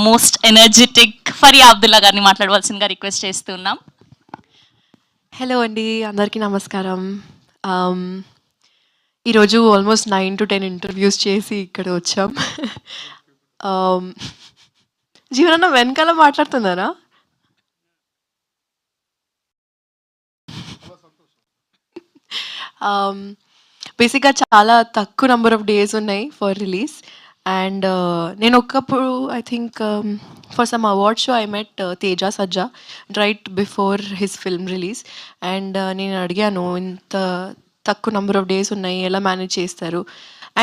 Most energetic Faria Abdullah గారిని మాట్లాడవలసిందిగా request చేస్తున్నాం. హలో అండి, అందరికీ నమస్కారం. ఆమ్, ఈరోజు ఆల్మోస్ట్ 9 to 10 ఇంటర్వ్యూస్ చేసి ఇక్కడ వచ్చాం. ఆమ్, జీవనన్న వెనకాల మాట్లాడుతున్నారా? బేసిక్గా చాలా తక్కువ నెంబర్ ఆఫ్ డేస్ ఉన్నాయి ఫర్ రిలీజ్. అండ్ నేను ఒకప్పుడు I think for some award show I met Teja Sajja right before his film release. And నేను అడిగాను, ఇంత తక్కువ నెంబర్ ఆఫ్ డేస్ ఉన్నాయి, ఎలా మేనేజ్ చేస్తారు?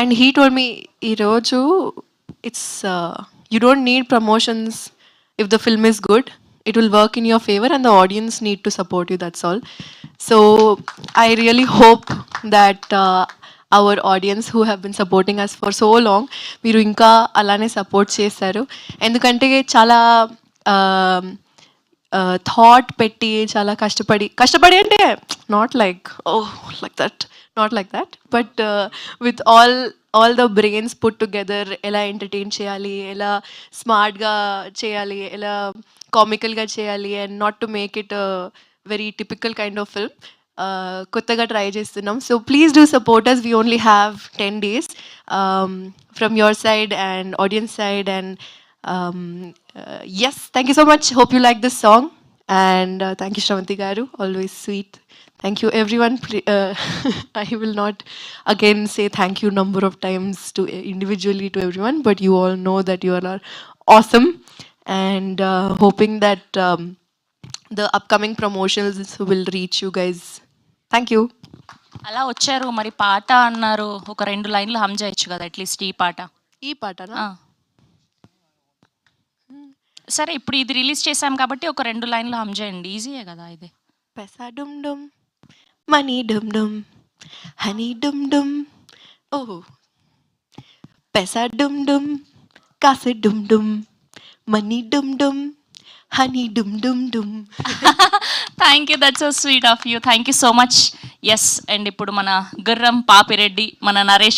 అండ్ హీ టోల్డ్ మీ, ఈరోజు it's you don't need promotions. If the film is good, it will work in your favor and the audience need to support you, that's all. So I really hope that our audience who have been supporting us for so long, మీరు ఇంకా అలానే support చేస్తారు. ఎందుకంటే చాలా thought పెట్టి చాలా కష్టపడి అంటే not like not like that, but with all the brains put together, ఎలా ఎంటర్టైన్ చేయాలి, ఎలా స్మార్ట్గా చేయాలి, ఎలా కామికల్గా చేయాలి, and not to make it very typical kind of film కొత్తగా ట్రై చేస్తున్నాం. So please do support us. We only have 10 days from your side and audience side. And yes, thank you so much. Hope you like this song. And thank you, Shravanti Garu. Always sweet. Thank you, everyone. I will not again say thank you number of times to individually to everyone, but you all know that you all are awesome. And hoping that the upcoming promotions will reach you guys. Thank you. అలా వచ్చారు, మరి పాట అన్నారు, ఒక 2 లైన్లు హమ్ చేయొచ్చు కదా at least ఈ పాట. ఈ పాటనా? సరే, ఇప్పుడు ఇది రిలీజ్ చేసాం కాబట్టి ఒక 2 లైన్లు హమ్ చేయండి, ఈజీయే కదా ఇది. పెసా డుమ్ డుమ్, మనీ డుమ్ డుమ్, హనీ డుమ్ డుమ్. ఓహో, పెసా డుమ్ డుమ్, కాసే డుమ్ డుమ్, మనీ డుమ్ డుమ్, హనీ డుమ్ డుమ్ డుమ్. Thank you, that's so sweet of you. Thank you so much. Yes, and ఇప్పుడు మన గుర్రం పాపిరెడ్డి, మన నరేష్